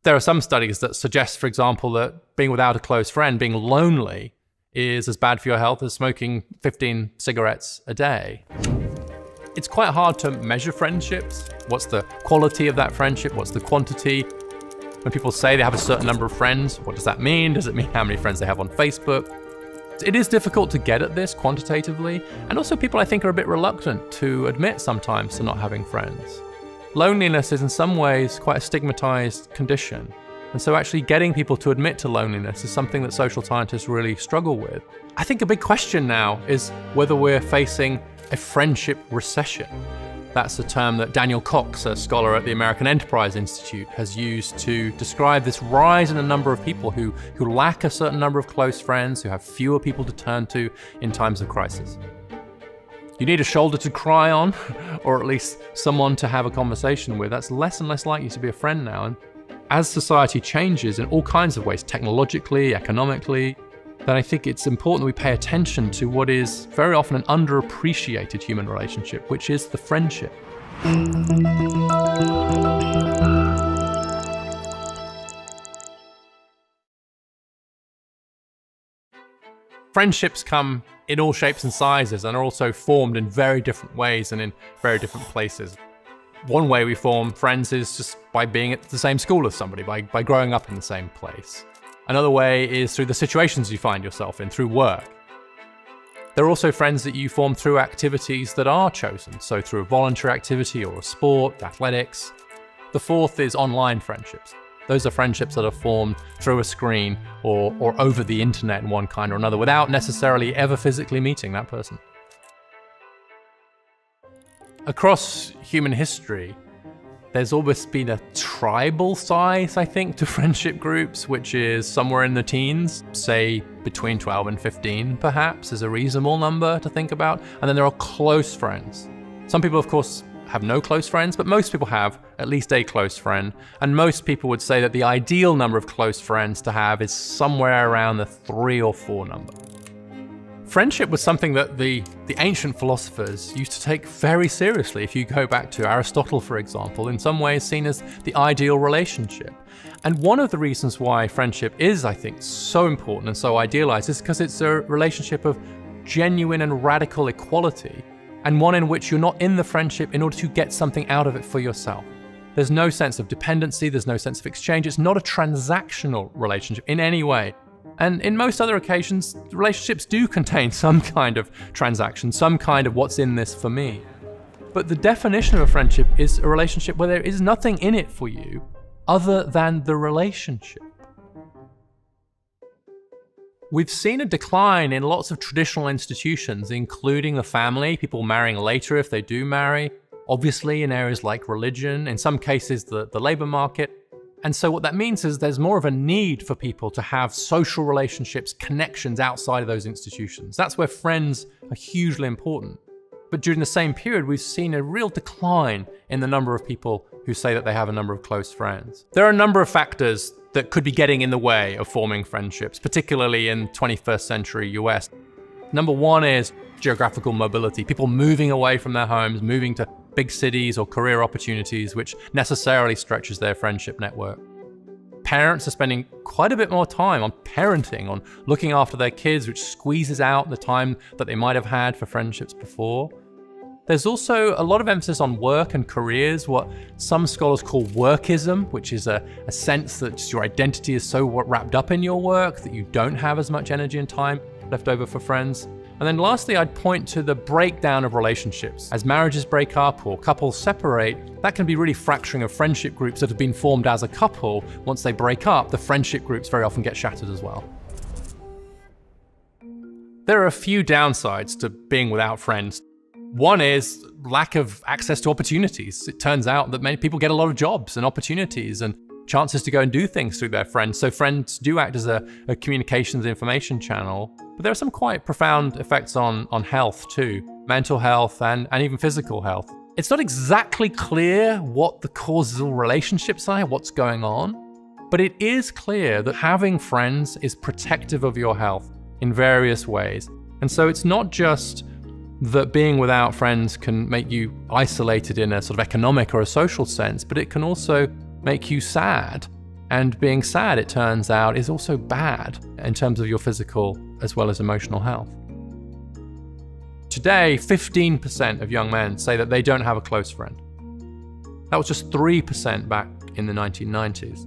There are some studies that suggest, for example, that being without a close friend, being lonely, is as bad for your health as smoking 15 cigarettes a day. It's quite hard to measure friendships. What's the quality of that friendship? What's the quantity? When people say they have a certain number of friends, what does that mean? Does it mean how many friends they have on Facebook? It is difficult to get at this quantitatively, and also people, I think, are a bit reluctant to admit sometimes to not having friends. Loneliness is in some ways quite a stigmatized condition, and so actually getting people to admit to loneliness is something that social scientists really struggle with. I think a big question now is whether we're facing a friendship recession. That's a term that Daniel Cox, a scholar at the American Enterprise Institute, has used to describe this rise in the number of people who lack a certain number of close friends, who have fewer people to turn to in times of crisis. You need a shoulder to cry on, or at least someone to have a conversation with. That's less and less likely to be a friend now. And as society changes in all kinds of ways, technologically, economically, then I think it's important that we pay attention to what is very often an underappreciated human relationship, which is the friendship. Friendships come in all shapes and sizes and are also formed in very different ways and in very different places. One way we form friends is just by being at the same school as somebody, by growing up in the same place. Another way is through the situations you find yourself in, through work. There are also friends that you form through activities that are chosen, so through a voluntary activity or a sport, athletics. The fourth is online friendships. Those are friendships that are formed through a screen or over the internet in one kind or another without necessarily ever physically meeting that person. Across human history, there's always been a tribal size, I think, to friendship groups, which is somewhere in the teens, say between 12 and 15, perhaps, is a reasonable number to think about. And then there are close friends. Some people, of course, have no close friends, but most people have at least a close friend. And most people would say that the ideal number of close friends to have is somewhere around the 3 or 4 number. Friendship was something that the ancient philosophers used to take very seriously. If you go back to Aristotle, for example, in some ways seen as the ideal relationship. And one of the reasons why friendship is, I think, so important and so idealized is because it's a relationship of genuine and radical equality, and one in which you're not in the friendship in order to get something out of it for yourself. There's no sense of dependency, there's no sense of exchange. It's not a transactional relationship in any way. And in most other occasions, relationships do contain some kind of transaction, some kind of what's in this for me. But the definition of a friendship is a relationship where there is nothing in it for you other than the relationship. We've seen a decline in lots of traditional institutions, including the family, people marrying later if they do marry, obviously in areas like religion, in some cases the labor market. And so what that means is there's more of a need for people to have social relationships, connections outside of those institutions. That's where friends are hugely important. But during the same period, we've seen a real decline in the number of people who say that they have a number of close friends. There are a number of factors that could be getting in the way of forming friendships, particularly in 21st century US. Number one is geographical mobility, people moving away from their homes, moving to big cities or career opportunities, which necessarily stretches their friendship network. Parents are spending quite a bit more time on parenting, on looking after their kids, which squeezes out the time that they might have had for friendships before. There's also a lot of emphasis on work and careers, what some scholars call workism, which is a sense that your identity is so wrapped up in your work that you don't have as much energy and time left over for friends. And then lastly, I'd point to the breakdown of relationships. As marriages break up or couples separate, that can be really fracturing of friendship groups that have been formed as a couple. Once they break up, the friendship groups very often get shattered as well. There are a few downsides to being without friends. One is lack of access to opportunities. It turns out that many people get a lot of jobs and opportunities and chances to go and do things through their friends. So friends do act as a communications information channel. But there are some quite profound effects on health too, mental health and even physical health. It's not exactly clear what the causal relationships are, what's going on, but it is clear that having friends is protective of your health in various ways. And so it's not just that being without friends can make you isolated in a sort of economic or a social sense, but it can also make you sad. And being sad, it turns out, is also bad in terms of your physical as well as emotional health. Today, 15% of young men say that they don't have a close friend. That was just 3% back in the 1990s.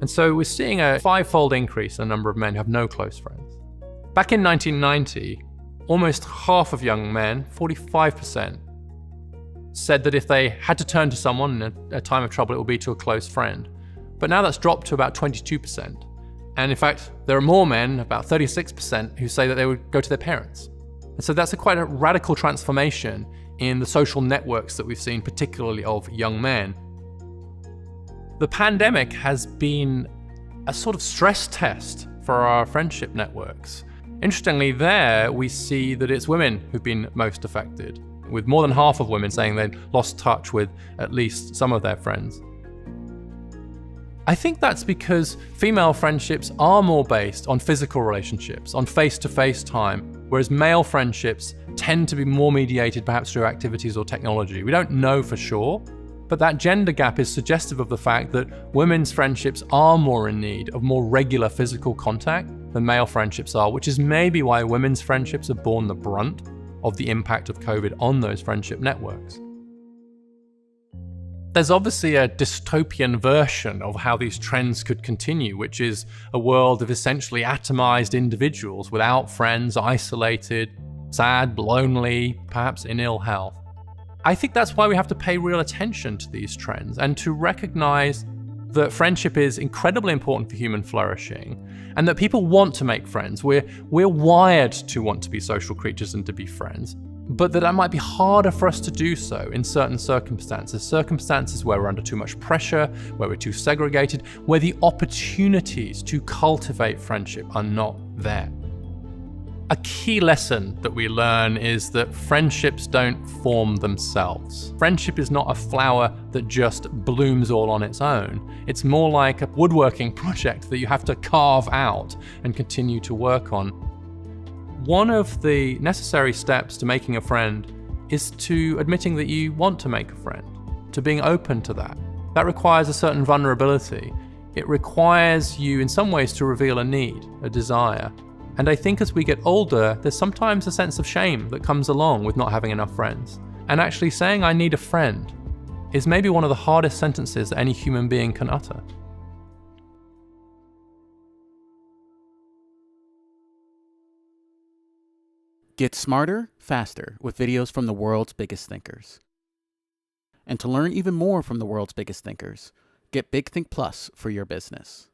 And so we're seeing a five-fold increase in the number of men who have no close friends. Back in 1990, almost half of young men, 45%, said that if they had to turn to someone in a time of trouble, it would be to a close friend. But now that's dropped to about 22%. And in fact, there are more men, about 36%, who say that they would go to their parents. And so that's quite a radical transformation in the social networks that we've seen, particularly of young men. The pandemic has been a sort of stress test for our friendship networks. Interestingly, there we see that it's women who've been most affected, with more than half of women saying they'd lost touch with at least some of their friends. I think that's because female friendships are more based on physical relationships, on face-to-face time, whereas male friendships tend to be more mediated perhaps through activities or technology. We don't know for sure, but that gender gap is suggestive of the fact that women's friendships are more in need of more regular physical contact than male friendships are, which is maybe why women's friendships have borne the brunt of the impact of COVID on those friendship networks. There's obviously a dystopian version of how these trends could continue, which is a world of essentially atomized individuals without friends, isolated, sad, lonely, perhaps in ill health. I think that's why we have to pay real attention to these trends and to recognize that friendship is incredibly important for human flourishing and that people want to make friends. We're wired to want to be social creatures and to be friends, but that might be harder for us to do so in certain circumstances where we're under too much pressure, where we're too segregated, where the opportunities to cultivate friendship are not there. A key lesson that we learn is that friendships don't form themselves. Friendship is not a flower that just blooms all on its own. It's more like a woodworking project that you have to carve out and continue to work on. One of the necessary steps to making a friend is to admitting that you want to make a friend, to being open to that. That requires a certain vulnerability. It requires you in some ways to reveal a need, a desire. And I think as we get older, there's sometimes a sense of shame that comes along with not having enough friends. And actually saying I need a friend is maybe one of the hardest sentences that any human being can utter. Get smarter, faster with videos from the world's biggest thinkers. And to learn even more from the world's biggest thinkers, get Big Think Plus for your business.